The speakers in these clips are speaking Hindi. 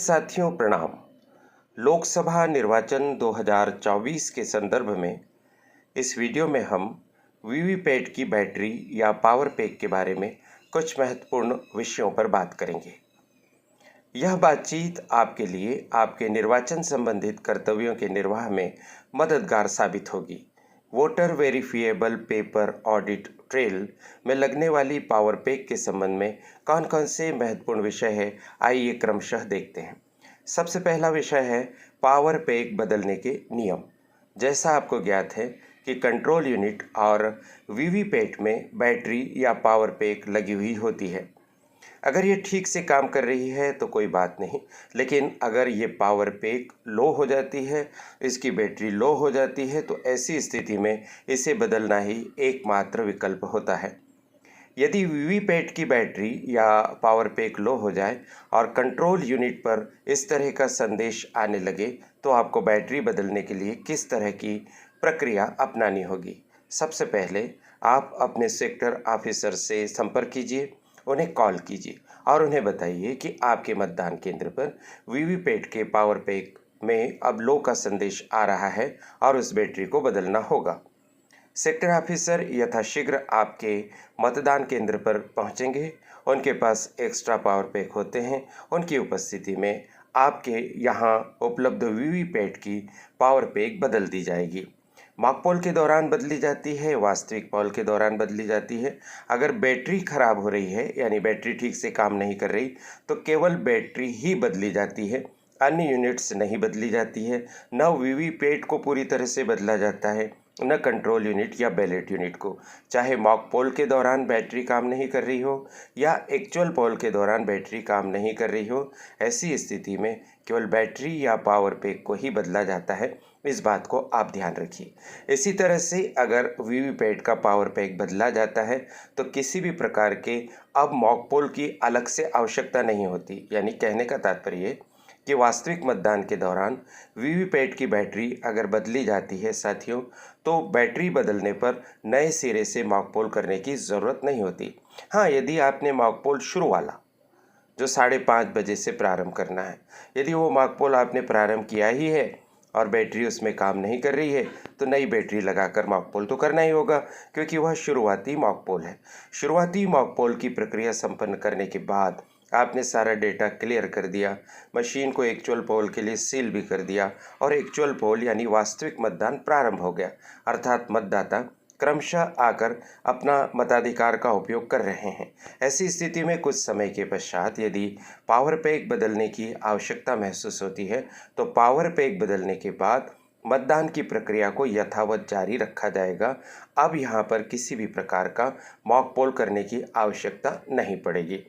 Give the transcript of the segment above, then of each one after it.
साथियों प्रणाम। लोकसभा निर्वाचन 2024 के संदर्भ में इस वीडियो में हम वीवीपैट की बैटरी या पावर पैक के बारे में कुछ महत्वपूर्ण विषयों पर बात करेंगे। यह बातचीत आपके लिए आपके निर्वाचन संबंधित कर्तव्यों के निर्वाह में मददगार साबित होगी। Voter verifiable paper audit trail में लगने वाली पावर पैक के संबंध में कौन कौन से महत्वपूर्ण विषय है, आइए क्रमशः देखते हैं। सबसे पहला विषय है पावर पैक बदलने के नियम। जैसा आपको ज्ञात है कि कंट्रोल यूनिट और वीवीपैट में बैटरी या पावर पैक लगी हुई होती है। अगर ये ठीक से काम कर रही है तो कोई बात नहीं, लेकिन अगर ये पावर पैक लो हो जाती है, इसकी बैटरी लो हो जाती है, तो ऐसी स्थिति में इसे बदलना ही एकमात्र विकल्प होता है। यदि वीवीपैट की बैटरी या पावर पैक लो हो जाए और कंट्रोल यूनिट पर इस तरह का संदेश आने लगे तो आपको बैटरी बदलने के लिए किस तरह की प्रक्रिया अपनानी होगी। सबसे पहले आप अपने सेक्टर ऑफिसर से संपर्क कीजिए, उन्हें कॉल कीजिए और उन्हें बताइए कि आपके मतदान केंद्र पर वीवीपैट के पावर पैक में अब लो का संदेश आ रहा है और उस बैटरी को बदलना होगा। सेक्टर ऑफिसर यथाशीघ्र आपके मतदान केंद्र पर पहुंचेंगे। उनके पास एक्स्ट्रा पावर पैक होते हैं। उनकी उपस्थिति में आपके यहाँ उपलब्ध वीवीपैट की पावर पैक बदल दी जाएगी। मॉक पोल के दौरान बदली जाती है, वास्तविक पोल के दौरान बदली जाती है। अगर बैटरी खराब हो रही है, यानी बैटरी ठीक से काम नहीं कर रही, तो केवल बैटरी ही बदली जाती है, अन्य यूनिट्स नहीं बदली जाती है। न वीवीपैट को पूरी तरह से बदला जाता है, न कंट्रोल यूनिट या बैलेट यूनिट को। चाहे मॉक पोल के दौरान बैटरी काम नहीं कर रही हो या एक्चुअल पोल के दौरान बैटरी काम नहीं कर रही हो, ऐसी स्थिति में केवल बैटरी या पावर पैक को ही बदला जाता है। इस बात को आप ध्यान रखिए। इसी तरह से अगर वीवीपैट का पावर पैक बदला जाता है तो किसी भी प्रकार के अब मॉक पोल की अलग से आवश्यकता नहीं होती। यानी कहने का तात्पर्य कि वास्तविक मतदान के दौरान वीवीपैट की बैटरी अगर बदली जाती है साथियों, तो बैटरी बदलने पर नए सिरे से मॉक पोल करने की ज़रूरत नहीं होती। हाँ, यदि आपने मॉक पोल शुरू वाला जो 5:30 बजे से प्रारंभ करना है, यदि वो मॉक पोल आपने प्रारंभ किया ही है और बैटरी उसमें काम नहीं कर रही है, तो नई बैटरी लगाकर मॉक पोल तो करना ही होगा, क्योंकि वह शुरुआती मॉक पोल है। शुरुआती मॉक पोल की प्रक्रिया संपन्न करने के बाद आपने सारा डेटा क्लियर कर दिया, मशीन को एक्चुअल पोल के लिए सील भी कर दिया और एक्चुअल पोल यानी वास्तविक मतदान प्रारंभ हो गया। अर्थात मतदाता क्रमशः आकर अपना मताधिकार का उपयोग कर रहे हैं। ऐसी स्थिति में कुछ समय के पश्चात यदि पावर पैक बदलने की आवश्यकता महसूस होती है, तो पावर पैक बदलने के बाद मतदान की प्रक्रिया को यथावत जारी रखा जाएगा। अब यहाँ पर किसी भी प्रकार का मॉक पोल करने की आवश्यकता नहीं पड़ेगी।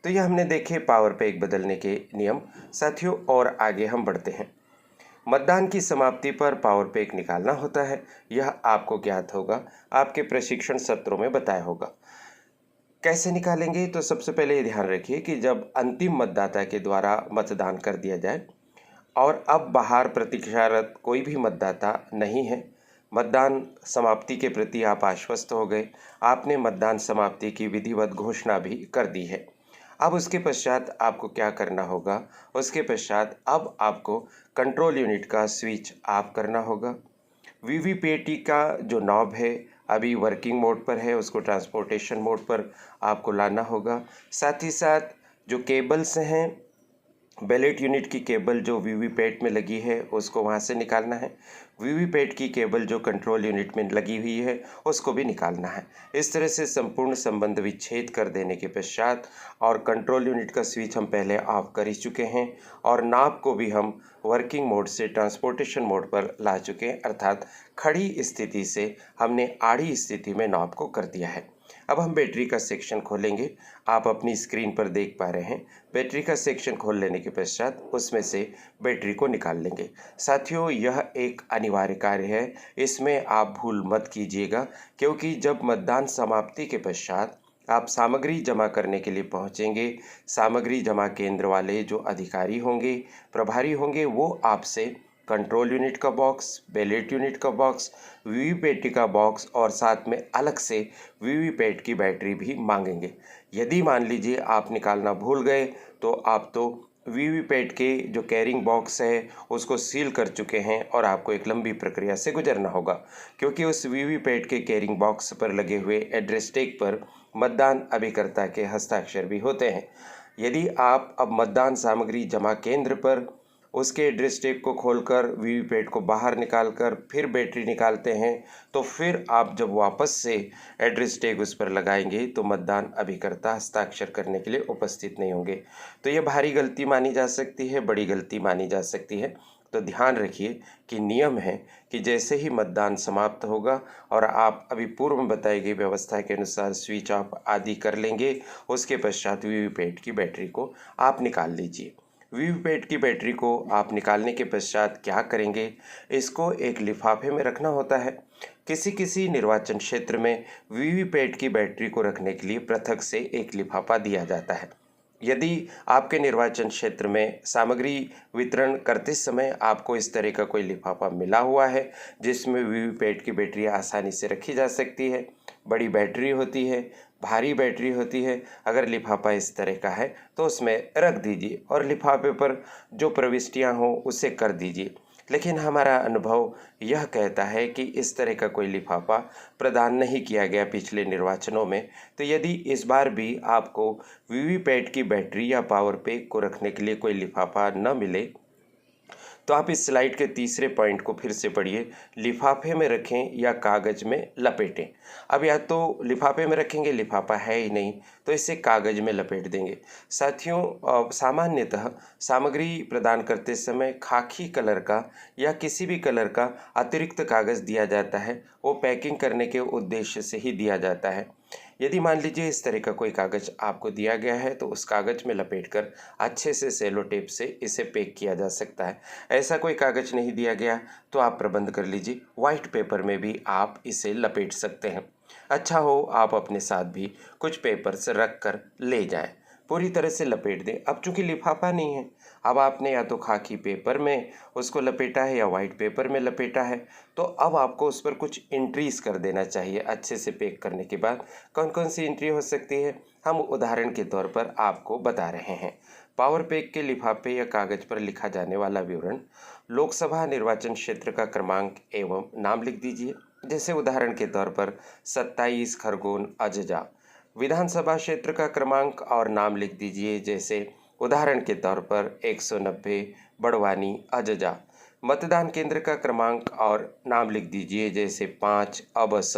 तो यह हमने देखे पावर पैक बदलने के नियम साथियों। और आगे हम बढ़ते हैं। मतदान की समाप्ति पर पावर पैक निकालना होता है, यह आपको ज्ञात होगा, आपके प्रशिक्षण सत्रों में बताया होगा। कैसे निकालेंगे, तो सबसे पहले ये ध्यान रखिए कि जब अंतिम मतदाता के द्वारा मतदान कर दिया जाए और अब बाहर प्रतीक्षारत कोई भी मतदाता नहीं है, मतदान समाप्ति के प्रति आप आश्वस्त हो गए, आपने मतदान समाप्ति की विधिवत घोषणा भी कर दी है। अब उसके पश्चात आपको क्या करना होगा, उसके पश्चात अब आपको कंट्रोल यूनिट का स्विच ऑफ करना होगा। वीवीपैट का जो नॉब है अभी वर्किंग मोड पर है, उसको ट्रांसपोर्टेशन मोड पर आपको लाना होगा। साथ ही साथ जो केबल्स हैं, बैलेट यूनिट की केबल जो वीवीपैट में लगी है उसको वहाँ से निकालना है। वीवीपैट की केबल जो कंट्रोल यूनिट में लगी हुई है उसको भी निकालना है। इस तरह से संपूर्ण संबंध विच्छेद कर देने के पश्चात और कंट्रोल यूनिट का स्विच हम पहले ऑफ कर ही चुके हैं और नाब को भी हम वर्किंग मोड से ट्रांसपोर्टेशन मोड पर ला चुके हैं। अर्थात खड़ी स्थिति से हमने आड़ी स्थिति में नाब को कर दिया है। अब हम बैटरी का सेक्शन खोलेंगे। आप अपनी स्क्रीन पर देख पा रहे हैं, बैटरी का सेक्शन खोल लेने के पश्चात उसमें से बैटरी को निकाल लेंगे। साथियों, यह एक अनिवार्य कार्य है, इसमें आप भूल मत कीजिएगा, क्योंकि जब मतदान समाप्ति के पश्चात आप सामग्री जमा करने के लिए पहुंचेंगे, सामग्री जमा केंद्र वाले जो अधिकारी होंगे, प्रभारी होंगे, वो आपसे कंट्रोल यूनिट का बॉक्स, बैलेट यूनिट का बॉक्स, वीवीपैट का बॉक्स और साथ में अलग से वीवीपैट की बैटरी भी मांगेंगे। यदि मान लीजिए आप निकालना भूल गए तो आप तो वीवीपैट के जो कैरिंग बॉक्स है उसको सील कर चुके हैं और आपको एक लंबी प्रक्रिया से गुजरना होगा, क्योंकि उस वीवीपैट के कैरिंग बॉक्स पर लगे हुए एड्रेस टैग पर मतदान अभिकर्ता के हस्ताक्षर भी होते हैं। यदि आप अब मतदान सामग्री जमा केंद्र पर उसके एड्रेस टैग को खोलकर वीवीपैट को बाहर निकालकर फिर बैटरी निकालते हैं, तो फिर आप जब वापस से एड्रेस टैग उस पर लगाएंगे तो मतदान अभिकर्ता हस्ताक्षर करने के लिए उपस्थित नहीं होंगे। तो ये भारी गलती मानी जा सकती है, बड़ी गलती मानी जा सकती है। तो ध्यान रखिए कि नियम है कि जैसे ही मतदान समाप्त होगा और आप अभी पूर्व में बताई गई व्यवस्था के अनुसार स्विच ऑफ आदि कर लेंगे, उसके पश्चात वीवीपैट की बैटरी को आप निकाल लीजिए। वीवीपैट की बैटरी को आप निकालने के पश्चात क्या करेंगे, इसको एक लिफाफे में रखना होता है। किसी किसी निर्वाचन क्षेत्र में वीवीपैट की बैटरी को रखने के लिए पृथक से एक लिफाफा दिया जाता है। यदि आपके निर्वाचन क्षेत्र में सामग्री वितरण करते समय आपको इस तरह का कोई लिफाफा मिला हुआ है जिसमें वीवीपैट की बैटरी आसानी से रखी जा सकती है, बड़ी बैटरी होती है, भारी बैटरी होती है, अगर लिफाफा इस तरह का है तो उसमें रख दीजिए और लिफाफे पर जो प्रविष्टियां हो उसे कर दीजिए। लेकिन हमारा अनुभव यह कहता है कि इस तरह का कोई लिफाफा प्रदान नहीं किया गया पिछले निर्वाचनों में। तो यदि इस बार भी आपको वीवीपैट की बैटरी या पावर पैक को रखने के लिए कोई लिफाफा न मिले, तो आप इस स्लाइड के तीसरे पॉइंट को फिर से पढ़िए, लिफाफे में रखें या कागज़ में लपेटें। अब या तो लिफाफे में रखेंगे, लिफाफा है ही नहीं तो इसे कागज़ में लपेट देंगे। साथियों, सामान्यतः सामग्री प्रदान करते समय खाकी कलर का या किसी भी कलर का अतिरिक्त कागज़ दिया जाता है, वो पैकिंग करने के उद्देश्य से ही दिया जाता है। यदि मान लीजिए इस तरह का कोई कागज़ आपको दिया गया है तो उस कागज़ में लपेटकर अच्छे से सेलो टेप से इसे पैक किया जा सकता है। ऐसा कोई कागज़ नहीं दिया गया तो आप प्रबंध कर लीजिए, वाइट पेपर में भी आप इसे लपेट सकते हैं। अच्छा हो आप अपने साथ भी कुछ पेपर्स रख कर ले जाएं, पूरी तरह से लपेट दें। अब चूंकि लिफाफा नहीं है, अब आपने या तो खाकी पेपर में उसको लपेटा है या वाइट पेपर में लपेटा है, तो अब आपको उस पर कुछ एंट्रीज कर देना चाहिए। अच्छे से पैक करने के बाद कौन कौन सी एंट्री हो सकती है, हम उदाहरण के तौर पर आपको बता रहे हैं। पावर पैक के लिफाफे या कागज पर लिखा जाने वाला विवरण, लोकसभा निर्वाचन क्षेत्र का क्रमांक एवं नाम लिख दीजिए। जैसे उदाहरण के तौर पर 27 खरगोन अजजा। विधानसभा क्षेत्र का क्रमांक और नाम लिख दीजिए। जैसे उदाहरण के तौर पर 190 बड़वानी अजजा। मतदान केंद्र का क्रमांक और नाम लिख दीजिए। जैसे 5 अबस।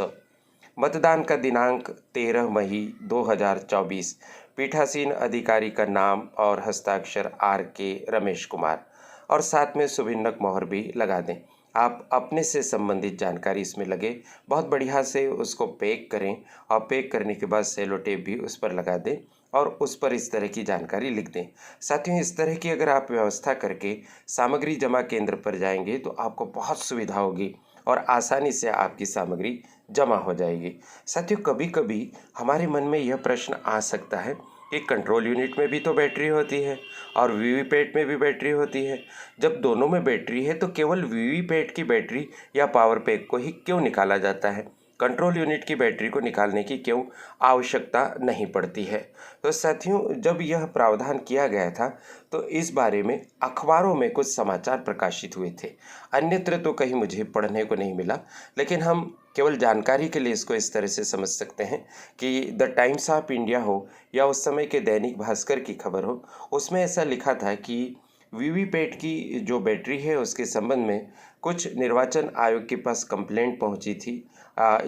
मतदान का दिनांक 13 मई 2024। पीठासीन अधिकारी का नाम और हस्ताक्षर RK रमेश कुमार, और साथ में शुभचिन्हक मोहर भी लगा दें। आप अपने से संबंधित जानकारी इसमें लगे, बहुत बढ़िया से उसको पैक करें और पैक करने के बाद सेलो टेप भी उस पर लगा दें और उस पर इस तरह की जानकारी लिख दें। साथियों, इस तरह की अगर आप व्यवस्था करके सामग्री जमा केंद्र पर जाएंगे तो आपको बहुत सुविधा होगी और आसानी से आपकी सामग्री जमा हो जाएगी। साथियों, कभी कभी हमारे मन में यह प्रश्न आ सकता है कि कंट्रोल यूनिट में भी तो बैटरी होती है और वीवीपैट में भी बैटरी होती है। जब दोनों में बैटरी है तो केवल वीवीपैट की बैटरी या पावर पैक को ही क्यों निकाला जाता है, कंट्रोल यूनिट की बैटरी को निकालने की क्यों आवश्यकता नहीं पड़ती है। तो साथियों, जब यह प्रावधान किया गया था तो इस बारे में अखबारों में कुछ समाचार प्रकाशित हुए थे, अन्यत्र तो कहीं मुझे पढ़ने को नहीं मिला। लेकिन हम केवल जानकारी के लिए इसको इस तरह से समझ सकते हैं कि द टाइम्स ऑफ इंडिया हो या उस समय के दैनिक भास्कर की खबर हो, उसमें ऐसा लिखा था कि वीवीपैट की जो बैटरी है उसके संबंध में कुछ निर्वाचन आयोग के पास कंप्लेंट पहुंची थी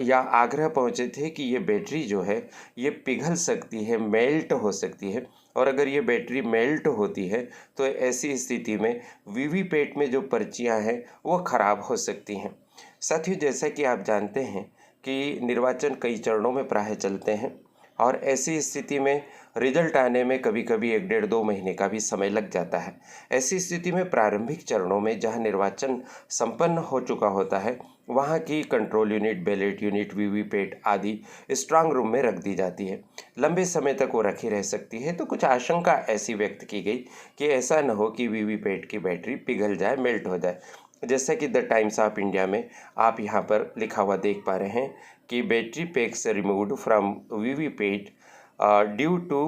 या आग्रह पहुंचे थे कि ये बैटरी जो है ये पिघल सकती है, मेल्ट हो सकती है, और अगर ये बैटरी मेल्ट होती है तो ऐसी स्थिति में वीवीपैट में जो पर्चियां हैं वो ख़राब हो सकती हैं। साथियों, जैसा कि आप जानते हैं कि निर्वाचन कई चरणों में प्रायः चलते हैं और ऐसी स्थिति में रिजल्ट आने में कभी कभी 1 डेढ़ 2 महीने का भी समय लग जाता है। ऐसी स्थिति में प्रारंभिक चरणों में जहां निर्वाचन संपन्न हो चुका होता है वहां की control unit, ballot unit, VVPAT आदि स्ट्रांग रूम में रख दी जाती है। लंबे समय तक वो रखी रह सकती है। तो कुछ आशंका ऐसी व्यक्त की गई कि ऐसा न हो कि वीवीपैट की बैटरी पिघल जाए, मेल्ट हो जाए। जैसा कि द टाइम्स ऑफ इंडिया में आप यहाँ पर लिखा हुआ देख पा रहे हैं कि battery packs removed from VVPAT due to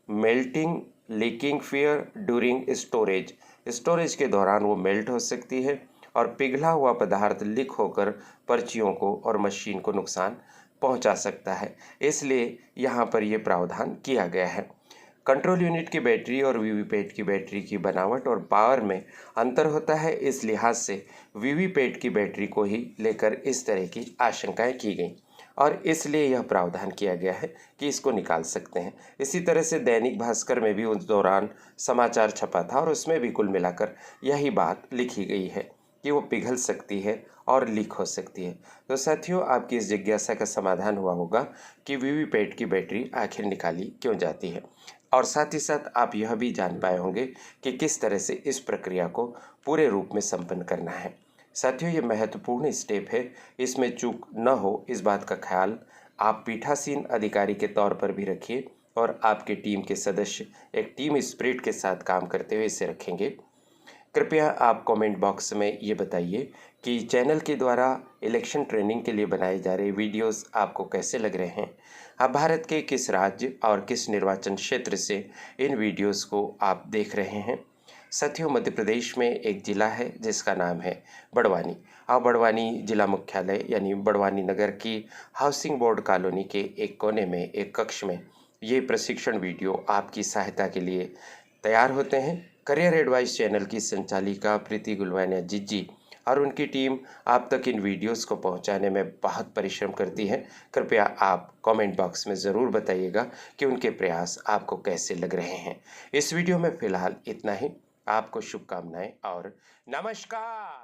melting leaking fuel during storage, storage के दौरान वो मेल्ट हो सकती है और पिघला हुआ पदार्थ लीक होकर पर्चियों को और मशीन को नुकसान पहुंचा सकता है। इसलिए यहाँ पर ये प्रावधान किया गया है। कंट्रोल यूनिट की बैटरी और वीवीपैट की बैटरी की बनावट और पावर में अंतर होता है, इस लिहाज से वीवीपैट की बैटरी को ही लेकर इस तरह की आशंकाएं की गई और इसलिए यह प्रावधान किया गया है कि इसको निकाल सकते हैं। इसी तरह से दैनिक भास्कर में भी उस दौरान समाचार छपा था और उसमें भी कुल मिलाकर यही बात लिखी गई है कि वो पिघल सकती है और लीक हो सकती है। तो साथियों, आपकी इस जिज्ञासा का समाधान हुआ होगा कि वीवीपैट की बैटरी आखिर निकाली क्यों जाती है और साथ ही साथ आप यह भी जान पाए होंगे कि किस तरह से इस प्रक्रिया को पूरे रूप में संपन्न करना है। साथियों, ये महत्वपूर्ण स्टेप है, इसमें चूक न हो इस बात का ख्याल आप पीठासीन अधिकारी के तौर पर भी रखिए और आपके टीम के सदस्य एक टीम स्पिरिट के साथ काम करते हुए इसे रखेंगे। कृपया आप कमेंट बॉक्स में ये बताइए कि चैनल के द्वारा इलेक्शन ट्रेनिंग के लिए बनाए जा रहे वीडियोस आपको कैसे लग रहे हैं। आप भारत के किस राज्य और किस निर्वाचन क्षेत्र से इन वीडियोस को आप देख रहे हैं। साथियों, मध्य प्रदेश में एक ज़िला है जिसका नाम है बड़वानी और बड़वानी जिला मुख्यालय यानी बड़वानी नगर की हाउसिंग बोर्ड कॉलोनी के एक कोने में एक कक्ष में ये प्रशिक्षण वीडियो आपकी सहायता के लिए तैयार होते हैं। करियर एडवाइस चैनल की संचालिका प्रीति गुलवानिया जी और उनकी टीम आप तक इन वीडियोस को पहुंचाने में बहुत परिश्रम करती है। कृपया आप कमेंट बॉक्स में ज़रूर बताइएगा कि उनके प्रयास आपको कैसे लग रहे हैं। इस वीडियो में फ़िलहाल इतना ही। आपको शुभकामनाएं और नमस्कार।